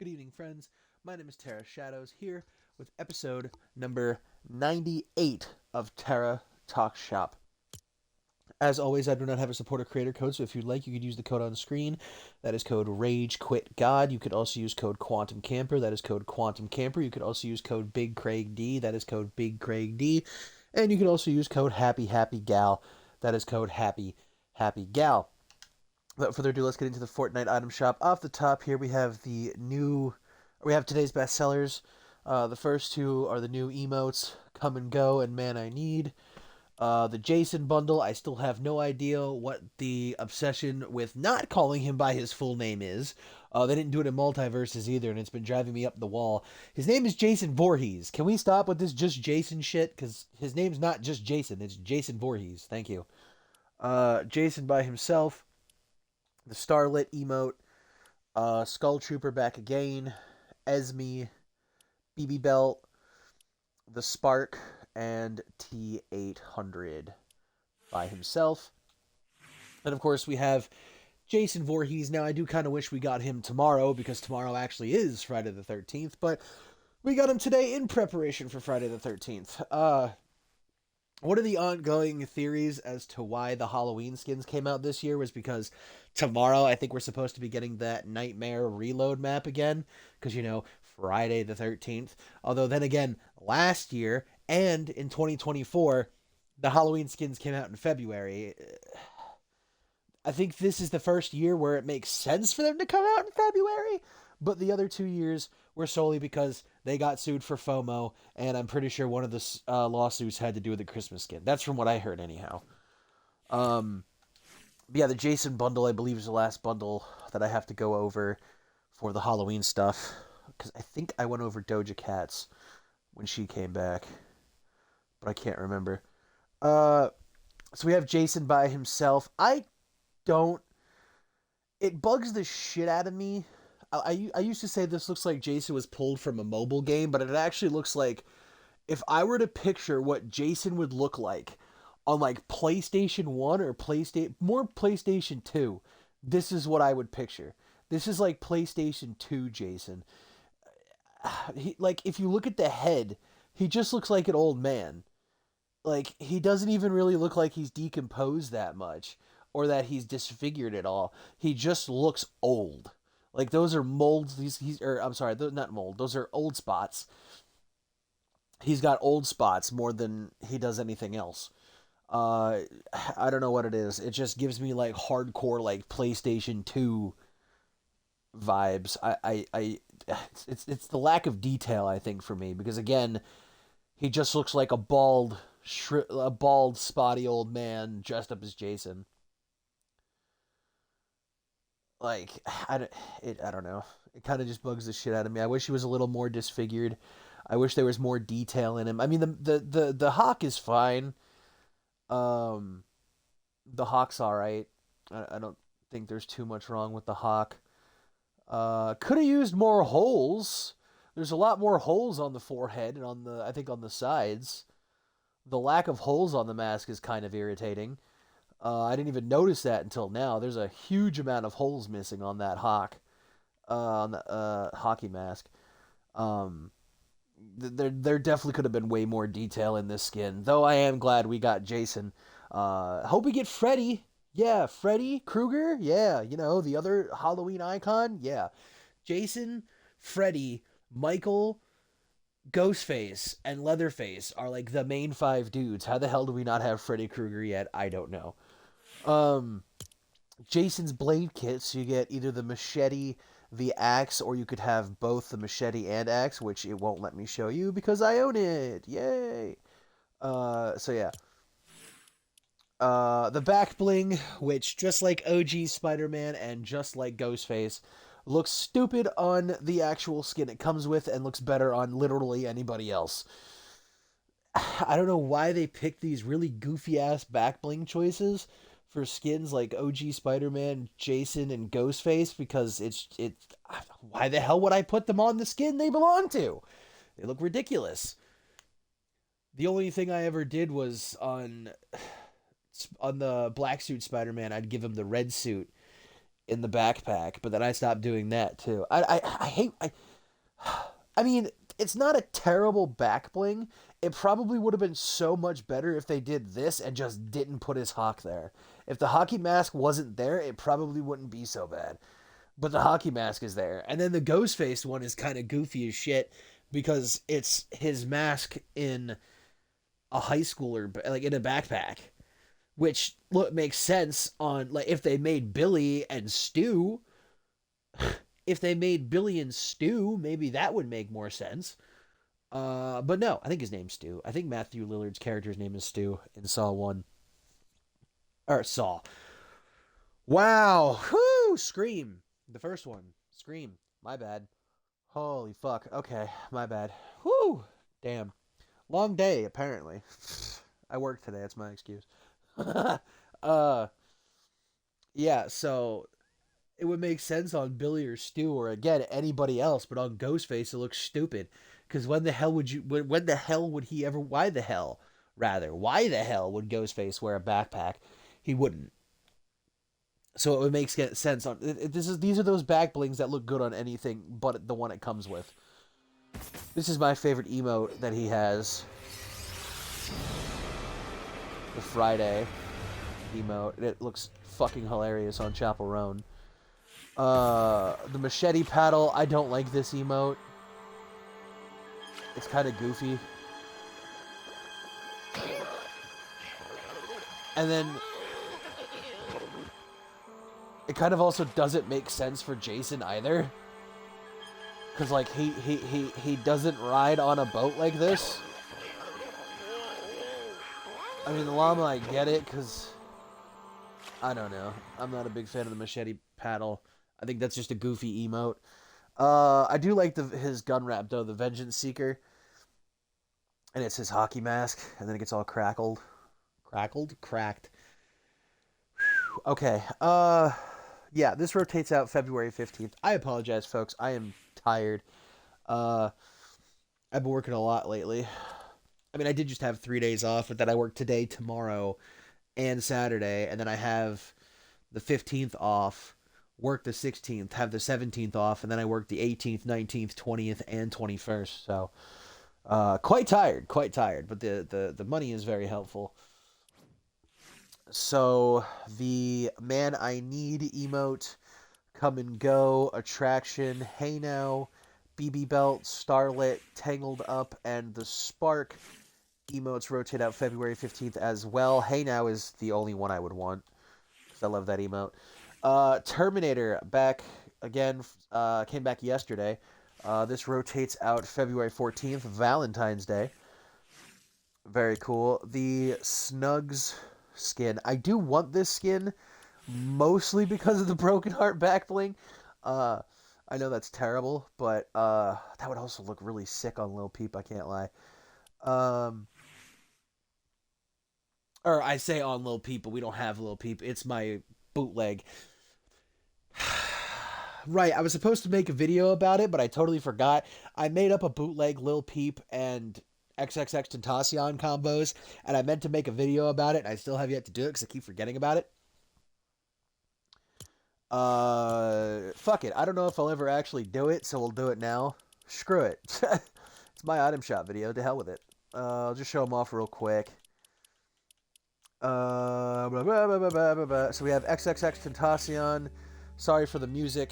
Good evening, friends. My name is Terra Shadows here with episode number 98 of Terra Talk Shop. As always, I do not have a supporter creator code, so if you'd like, you could use the code on screen. That is code RageQuitGod. You could also use code Quantum Camper. That is code Quantum Camper. You could also use code Big Craig D. That is code Big Craig D. And you could also use code Happy Happy Gal. That is code Happy Happy Gal. Without further ado, let's get into the Fortnite item shop. Off the top here, we have today's bestsellers. The first two are the new emotes, Come and Go and Man I Need. The Jason bundle, I still have no idea what the obsession with not calling him by his full name is. They didn't do it in multiverses either, and it's been driving me up the wall. His name is Jason VOORHEES. Can we stop with this just Jason shit? Because his name's not just Jason, it's Jason VOORHEES. Thank you. Jason by himself, the Starlit emote, Skull Trooper back again, Esme, BB Belt, the Spark, and T800 by himself. And of course, we have Jason Voorhees. Now, I do kind of wish we got him tomorrow because tomorrow actually is Friday the 13th, but we got him today in preparation for Friday the 13th. One of the ongoing theories as to why the Halloween skins came out this year was because tomorrow I think we're supposed to be getting that Nightmare Reload map again, because, Friday the 13th. Although then again, last year and in 2024, the Halloween skins came out in February. I think this is the first year where it makes sense for them to come out in February, but the other 2 years were solely because they got sued for FOMO, and I'm pretty sure one of the lawsuits had to do with the Christmas skin. That's from what I heard, anyhow. Um, yeah, the Jason bundle, I believe, is the last bundle that I have to go over for the Halloween stuff, because I think I went over Doja Cat's when she came back, but I can't remember. Uh, so we have Jason by himself. I don't. It bugs the shit out of me. I used to say this looks like Jason was pulled from a mobile game, but it actually looks like if I were to picture what Jason would look like on like PlayStation 1 or PlayStation 2, this is what I would picture. This is like PlayStation 2 Jason. Like if you look at the head, he just looks like an old man. Like he doesn't even really look like he's decomposed that much or that he's disfigured at all. He just looks old. Like those are molds. I'm sorry, those not mold. Those are old spots. He's got old spots more than he does anything else. Uh, I don't know what it is. It just gives me like hardcore like PlayStation 2 vibes. It's the lack of detail I think for me because again, he just looks like a bald, spotty old man dressed up as Jason. Like I don't know. It kind of just bugs the shit out of me. I wish he was a little more disfigured. I wish there was more detail in him. I mean, the hawk is fine. Um, the hawk's all right. I don't think there's too much wrong with the hawk. Could have used more holes. There's a lot more holes on the forehead and I think on the sides. The lack of holes on the mask is kind of irritating. I didn't even notice that until now. There's a huge amount of holes missing on that hawk, on the hockey mask. Um, there definitely could have been way more detail in this skin. Though I am glad we got Jason. Hope we get Freddy. Yeah, Freddy Krueger. Yeah, the other Halloween icon. Yeah, Jason, Freddy, Michael, Ghostface, and Leatherface are like the main five dudes. How the hell do we not have Freddy Krueger yet? I don't know. Um, Jason's blade kits, you get either the machete, the axe, or you could have both the machete and axe, which it won't let me show you because I own it. Yay! So yeah. The back bling, which just like OG Spider-Man and just like Ghostface, looks stupid on the actual skin it comes with and looks better on literally anybody else. I don't know why they picked these really goofy ass back bling choices for skins like OG Spider-Man, Jason, and Ghostface because it's why the hell would I put them on the skin they belong to? They look ridiculous. The only thing I ever did was on the black suit Spider-Man, I'd give him the red suit in the backpack, but then I stopped doing that too. I hate I mean, it's not a terrible back bling. It probably would have been so much better if they did this and just didn't put his hawk there. If the hockey mask wasn't there, it probably wouldn't be so bad. But the hockey mask is there. And then the ghost face one is kind of goofy as shit because it's his mask in a high schooler, like in a backpack, which look makes sense on like if they made Billy and Stu. If they made Billy and Stu, maybe that would make more sense. But no, I think his name's Stu. I think Matthew Lillard's character's name is Stu in Saw 1. Or Saw. Wow. Whoo! Scream. The first one. Scream. My bad. Holy fuck. Okay, my bad. Whoo! Damn. Long day, apparently. I worked today. That's my excuse. uh, yeah, so it would make sense on Billy or Stu or again anybody else, but on Ghostface it looks stupid. Because when the hell would you? When the hell would he ever? Why the hell? Rather, why the hell would Ghostface wear a backpack? He wouldn't. So it would make sense on these are those back blings that look good on anything but the one it comes with. This is my favorite emote that he has. The Friday emote. It looks fucking hilarious on Chapel Roan. The machete paddle. I don't like this emote. It's kind of goofy. And then it kind of also doesn't make sense for Jason either. Because, like, he doesn't ride on a boat like this. I mean, the llama, I get it, because I don't know. I'm not a big fan of the machete paddle. I think that's just a goofy emote. I do like his gun wrap, though, the Vengeance Seeker. And it's his hockey mask, and then it gets all crackled. Cracked. Whew. Okay, yeah, this rotates out February 15th. I apologize, folks. I am tired. I've been working a lot lately. I mean, I did just have 3 days off, but then I work today, tomorrow, and Saturday, and then I have the 15th off, work the 16th, have the 17th off, and then I work the 18th, 19th, 20th, and 21st. So, quite tired, but the money is very helpful. So, the Man I Need emote, Come and Go, Attraction, Hey Now, BB Belt, Starlit, Tangled Up, and the Spark emotes rotate out February 15th as well. Hey Now is the only one I would want, because I love that emote. Terminator, back again, came back yesterday. This rotates out February 14th, Valentine's Day. Very cool. The Snugs skin. I do want this skin, mostly because of the Broken Heart back bling. I know that's terrible, but that would also look really sick on Lil Peep, I can't lie. Or I say on Lil Peep, but we don't have Lil Peep. It's my bootleg. Right, I was supposed to make a video about it, but I totally forgot. I made up a bootleg Lil Peep and XXX Tentacion combos, and I meant to make a video about it, and I still have yet to do it because I keep forgetting about it. Fuck it. I don't know if I'll ever actually do it, so we'll do it now. Screw it. It's my item shop video. To hell with it. I'll just show them off real quick. Blah, blah, blah, so we have XXX Tentacion. Sorry for the music.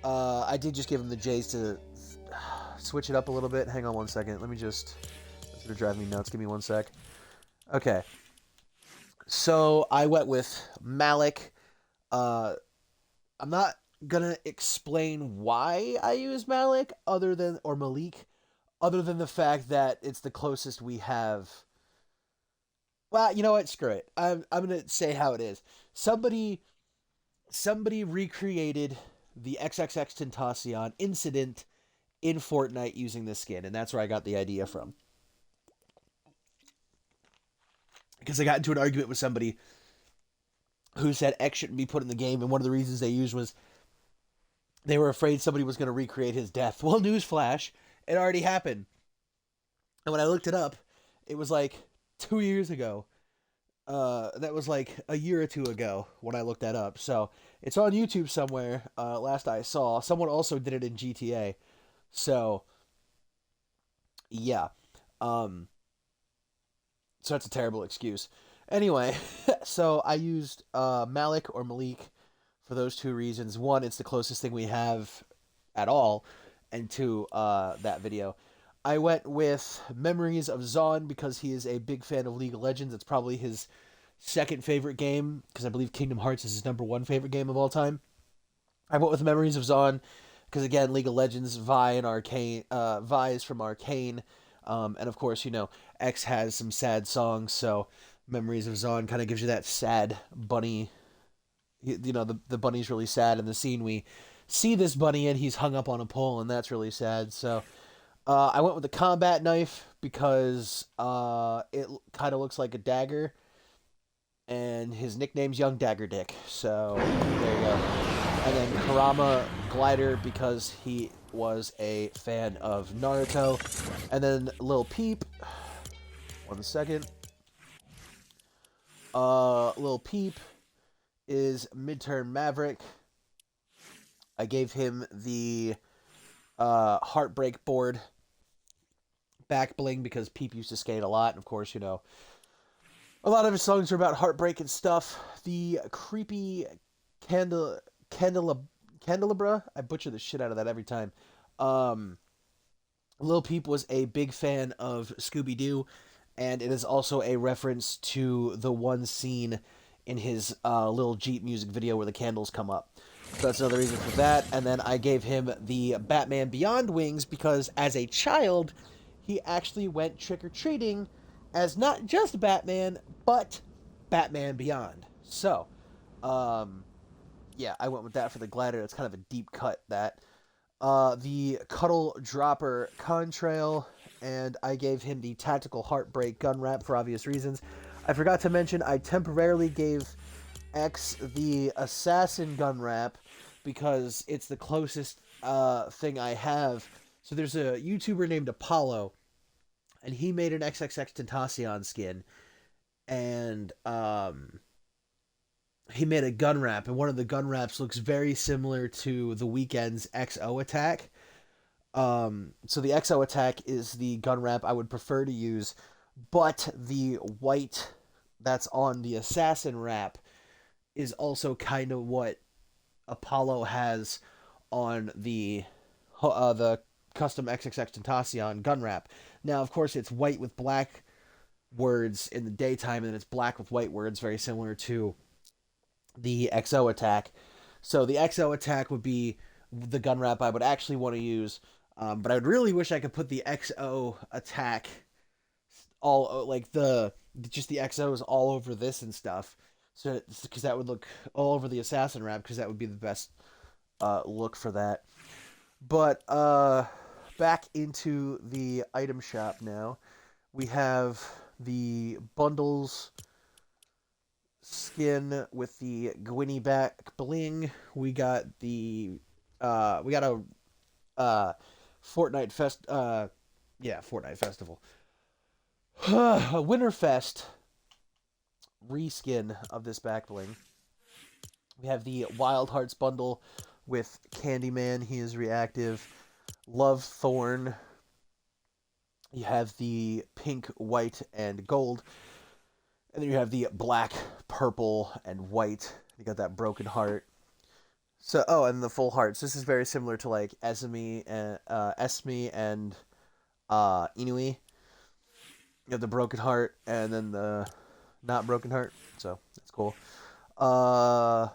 I did just give him the J's to switch it up a little bit. Hang on one second. Let me just... That's going to drive me nuts. Give me one sec. Okay. So I went with Malik. I'm not gonna explain why I use Malik or Malik, other than the fact that it's the closest we have. Well, you know what? Screw it. I'm gonna say how it is. Somebody recreated the XXX Tentacion incident in Fortnite using this skin, and that's where I got the idea from. Because I got into an argument with somebody who said X shouldn't be put in the game, and one of the reasons they used was they were afraid somebody was going to recreate his death. Well, newsflash, it already happened. And when I looked it up, it was like 2 years ago. That was like a year or two ago when I looked that up. So It's on YouTube somewhere. Last I saw, someone also did it in GTA. So yeah, um, so that's a terrible excuse. Anyway, so I used Malik or Malik for those two reasons. One, it's the closest thing we have at all, and two, that video. I went with Memories of Zon because he is a big fan of League of Legends. It's probably his second favorite game because I believe Kingdom Hearts is his number one favorite game of all time. I went with Memories of Zon because again, League of Legends, Vi and Arcane, Vi is from Arcane, and of course, X has some sad songs, so Memories of Zon kind of gives you that sad bunny. The bunny's really sad in the scene we see this bunny in. He's hung up on a pole, and that's really sad. So I went with the combat knife because it kind of looks like a dagger, and his nickname's Young Dagger Dick. So there you go. And then Karama Glider because he was a fan of Naruto. And then Lil Peep. 1 second. Lil Peep is Midterm Maverick. I gave him the Heartbreak board back bling because Peep used to skate a lot. And of course, a lot of his songs are about heartbreak and stuff. The creepy candelabra. I butcher the shit out of that every time. Lil Peep was a big fan of Scooby-Doo, and it is also a reference to the one scene in his little Jeep music video where the candles come up. So that's another reason for that. And then I gave him the Batman Beyond wings because as a child, he actually went trick-or-treating as not just Batman, but Batman Beyond. So, yeah, I went with that for the glider. It's kind of a deep cut, that. The Cuddle Dropper Contrail, and I gave him the Tactical Heartbreak Gun Wrap for obvious reasons. I forgot to mention I temporarily gave X the Assassin Gun Wrap because it's the closest thing I have. So there's a YouTuber named Apollo, and he made an XXX Tentacion skin, and he made a gun wrap, and one of the gun wraps looks very similar to The Weeknd's XO Attack. So the XO Attack is the gun wrap I would prefer to use, but the white that's on the Assassin wrap is also kind of what Apollo has on the custom XXX Tentacion gun wrap. Now, of course, it's white with black words in the daytime, and it's black with white words, very similar to the XO Attack. So the XO Attack would be the gun wrap I would actually want to use, but I would really wish I could put the XO Attack all like the XOs all over this and stuff. So because that would look all over the Assassin wrap, because that would be the best look for that. But back into the item shop now. We have the bundles skin with the Gwynny back bling. We got a Fortnite Fortnite Festival. Winterfest reskin of this back bling. We have the Wild Hearts bundle with Candyman. He is reactive. Love Thorn. You have the pink, white, and gold. And then you have the black, purple, and white. You got that broken heart. So, and the full hearts. This is very similar to like Esme and Inui. You have the broken heart and then the not broken heart. So that's cool. The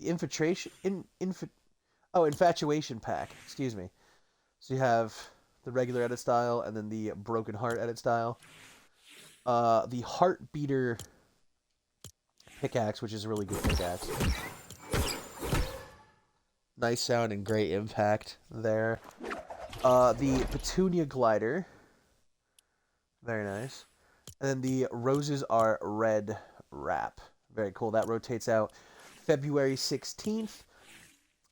infatuation pack. Excuse me. So you have the regular edit style and then the broken heart edit style. The heart beater pickaxe, which is a really good pickaxe. Nice sound and great impact there. The Petunia glider. Very nice. And then the Roses Are Red wrap. Very cool. That rotates out February 16th.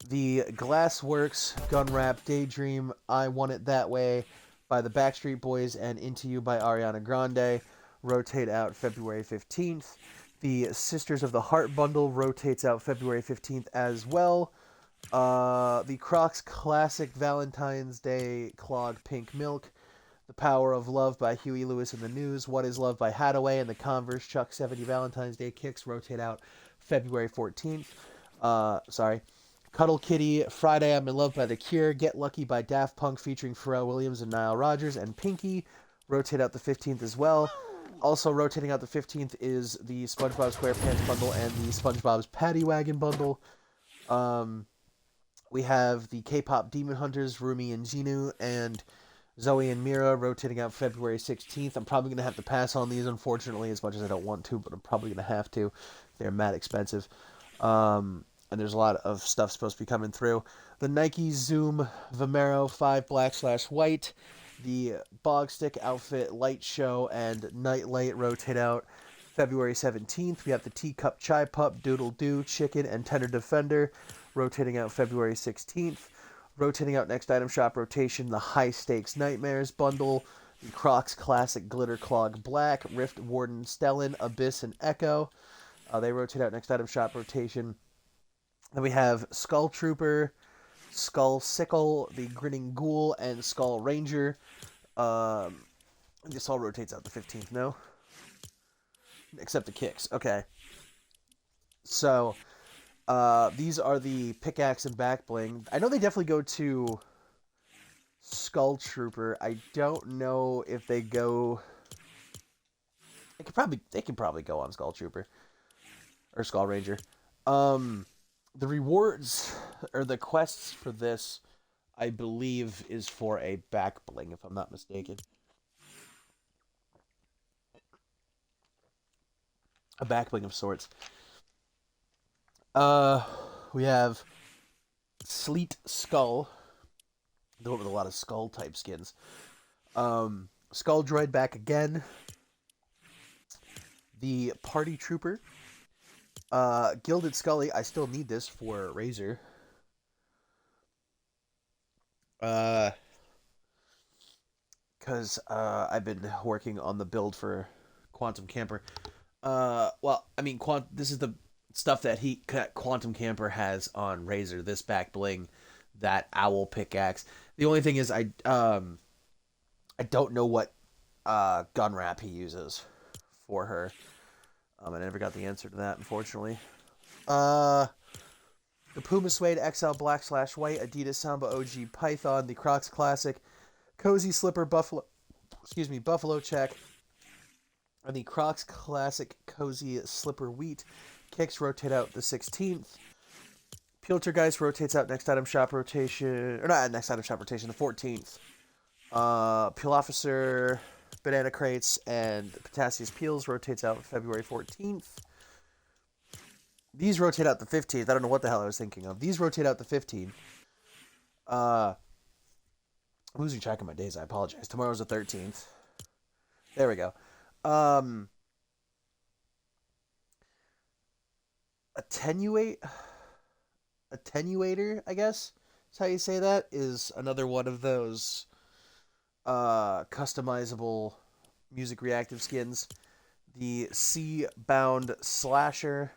The Glassworks gun wrap Daydream, I Want It That Way by the Backstreet Boys and Into You by Ariana Grande rotate out February 15th. The Sisters of the Heart bundle rotates out February 15th as well. The Crocs Classic Valentine's Day Clog Pink Milk. The Power of Love by Huey Lewis and the News. What is Love by Hadaway. And the Converse Chuck 70 Valentine's Day Kicks rotate out February 14th. Cuddle Kitty, Friday I'm in Love by The Cure, Get Lucky by Daft Punk featuring Pharrell Williams and Nile Rodgers, and Pinky rotate out the 15th as well. Also rotating out the 15th is the SpongeBob SquarePants bundle and the SpongeBob's Paddy Wagon bundle. We have the K-pop Demon Hunters, Rumi and Jinu, and Zoe and Mira rotating out February 16th. I'm probably going to have to pass on these, unfortunately, as much as I don't want to, but I'm probably going to have to. They're mad expensive. And there's a lot of stuff supposed to be coming through. The Nike Zoom Vomero 5 Black/White, the Bog Stick Outfit Light Show, and Night Light rotate out February 17th. We have the Teacup Chai Pup, Doodle Doo, Chicken, and Tender Defender rotating out February 16th. Rotating out next item shop rotation, the High Stakes Nightmares bundle, the Crocs Classic Glitter Clog Black, Rift Warden Stellan, Abyss, and Echo. They rotate out next item shop rotation. Then we have Skull Trooper, Skull Sickle, the Grinning Ghoul, and Skull Ranger. This all rotates out the 15th, no? Except the kicks. Okay. So, these are the pickaxe and back bling. I know they definitely go to Skull Trooper. I don't know if they go... They could probably go on Skull Trooper. Or Skull Ranger. The rewards, or the quests for this, I believe, is for a back bling, if I'm not mistaken. A back bling of sorts. We have Sleet Skull. Going with a lot of skull type skins. Skull Droid back again. The Party Trooper. Gilded Scully. I still need this for Razor. Because I've been working on the build for Quantum Camper. This is the stuff that Quantum Camper has on Razor. This back bling, that owl pickaxe. The only thing is I don't know what gun wrap he uses for her. I never got the answer to that, unfortunately. The Puma Suede XL Black/White, Adidas Samba OG Python, the Crocs Classic, Cozy Slipper Buffalo Check, and the Crocs Classic Cozy Slipper Wheat. Kicks rotate out the 16th. Poltergeist rotates out next item shop rotation, or not next item shop rotation, the 14th. Peel Officer, Banana Crates, and Potassius Peels rotates out February 14th. These rotate out the 15th. I don't know what the hell I was thinking of. These rotate out the 15th. I'm losing track of my days. I apologize. Tomorrow's the 13th. There we go. Attenuator, I guess is how you say that, is another one of those customizable music reactive skins. The Sea Bound Slasher.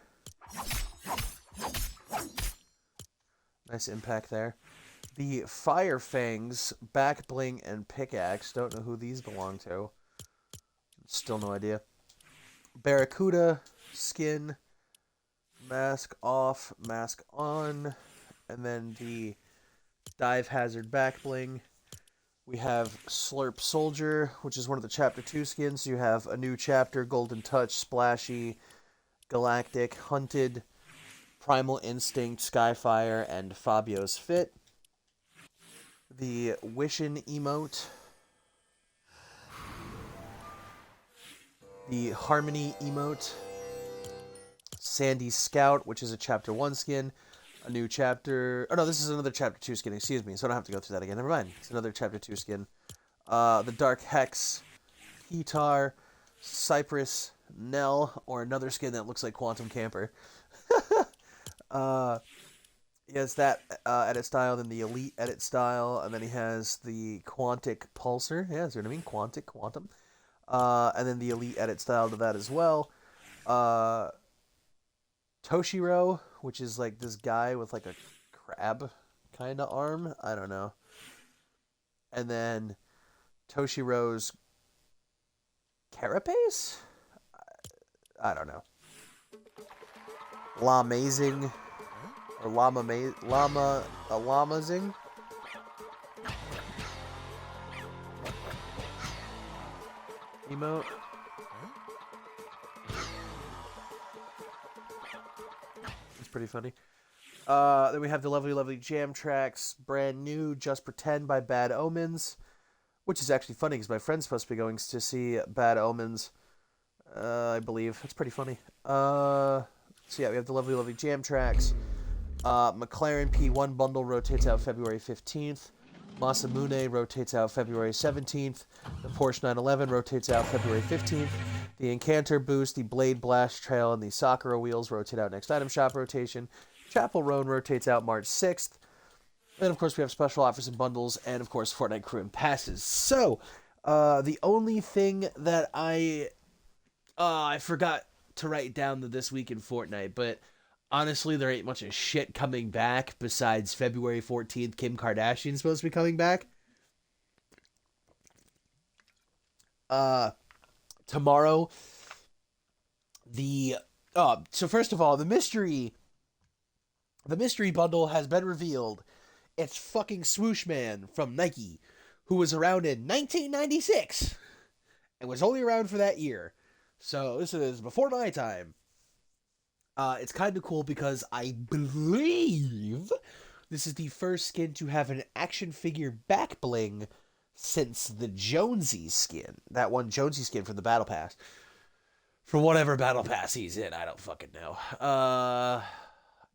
Nice impact there. The Fire Fangs Back Bling and Pickaxe. Don't know who these belong to. Still no idea. Barracuda skin. Mask off, mask on. And then the Dive Hazard Back Bling. We have Slurp Soldier, which is one of the Chapter 2 skins. You have a new chapter, Golden Touch, Splashy, Galactic, Hunted, Primal Instinct, Skyfire, and Fabio's Fit. The Wishin' emote. The Harmony emote. Sandy Scout, which is a Chapter 1 skin. A new chapter... Oh, no, this is another Chapter 2 skin, excuse me, so I don't have to go through that again. Never mind. It's another Chapter 2 skin. The Dark Hex, Heatar, Cypress, Nell, or another skin that looks like Quantum Camper. He has that edit style, then the Elite edit style, and then he has the Quantic Pulsar. Yeah, that's what I mean. Quantum. And then the Elite edit style to that as well. Uh, Toshiro, which is like this guy with like a crab kind of arm. I don't know. And then Toshiro's carapace? I don't know. Lamazing or Lamazing. Emote. It's pretty funny. Then we have the lovely, lovely jam tracks, brand new, Just Pretend by Bad Omens, which is actually funny because my friend's supposed to be going to see Bad Omens, I believe. It's pretty funny. So yeah, we have the lovely, lovely jam tracks. McLaren P1 bundle rotates out February 15th. Masamune rotates out February 17th. The Porsche 911 rotates out February 15th. The Encanter Boost, the Blade Blast Trail, and the Sakura Wheels rotate out next item shop rotation. Chapel Roan rotates out March 6th. And, of course, we have special offers and bundles, and, of course, Fortnite Crew and Passes. So, the only thing that I forgot to write down this week in Fortnite, but honestly, there ain't much of shit coming back besides February 14th, Kim Kardashian's supposed to be coming back. Tomorrow, so first of all, the mystery bundle has been revealed. It's fucking Swoosh Man from Nike, who was around in 1996 and was only around for that year. So this is before my time. It's kind of cool because I believe this is the first skin to have an action figure back bling since the Jonesy skin. That one Jonesy skin from the Battle Pass. For whatever Battle Pass he's in, I don't fucking know. I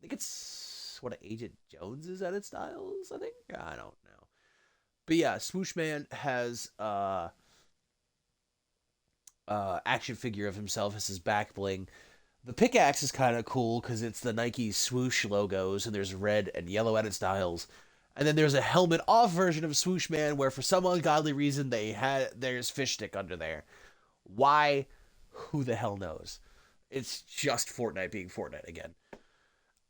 think it's what Agent Jones is at its styles, I think? I don't know. But yeah, Swoosh Man has action figure of himself as his back bling. The pickaxe is kind of cool because it's the Nike swoosh logos, and there's red and yellow edit styles. And then there's a helmet off version of Swoosh Man where for some ungodly reason there's fish stick under there. Why? Who the hell knows? It's just Fortnite being Fortnite again.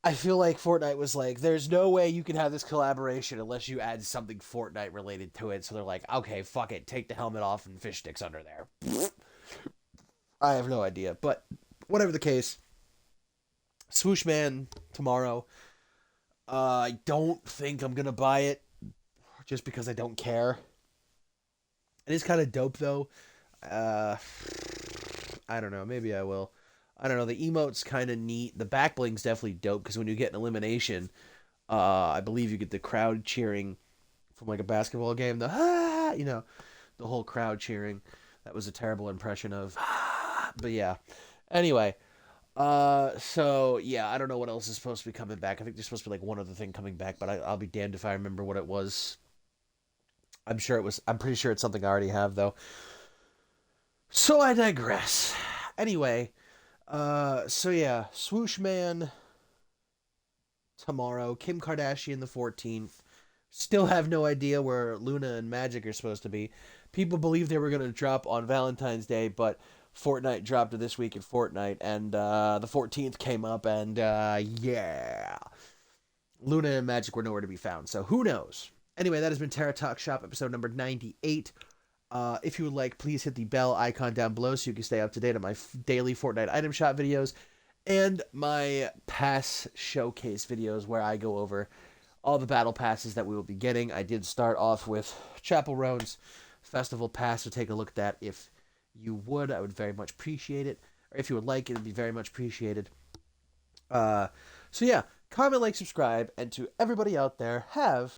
I feel like Fortnite was like, there's no way you can have this collaboration unless you add something Fortnite related to it. So they're like, okay, fuck it, take the helmet off and fish sticks under there. I have no idea, but whatever the case, Swoosh Man tomorrow. I don't think I'm gonna buy it just because I don't care. It is kind of dope though. I don't know. Maybe I will. I don't know. The emote's kind of neat. The back bling's definitely dope because when you get an elimination, I believe you get the crowd cheering from like a basketball game. The whole crowd cheering. That was a terrible impression of. But yeah. Anyway, so yeah, I don't know what else is supposed to be coming back. I think there's supposed to be like one other thing coming back, but I'll be damned if I remember what it was. I'm pretty sure it's something I already have though. So I digress. Anyway, so yeah, Swoosh Man tomorrow, Kim Kardashian the 14th. Still have no idea where Luna and Magic are supposed to be. People believe they were going to drop on Valentine's Day, but Fortnite dropped this week in Fortnite, and the 14th came up, and yeah. Luna and Magic were nowhere to be found, so who knows? Anyway, that has been Terra Talk Shop, episode number 98. If you would like, please hit the bell icon down below so you can stay up to date on my daily Fortnite item shop videos and my pass showcase videos where I go over all the battle passes that we will be getting. I did start off with Chapel Roan's Festival Pass, so take a look at that if you would. I would very much appreciate it. Or if you would like it, it'd be very much appreciated. So yeah, comment, like, subscribe, and to everybody out there, have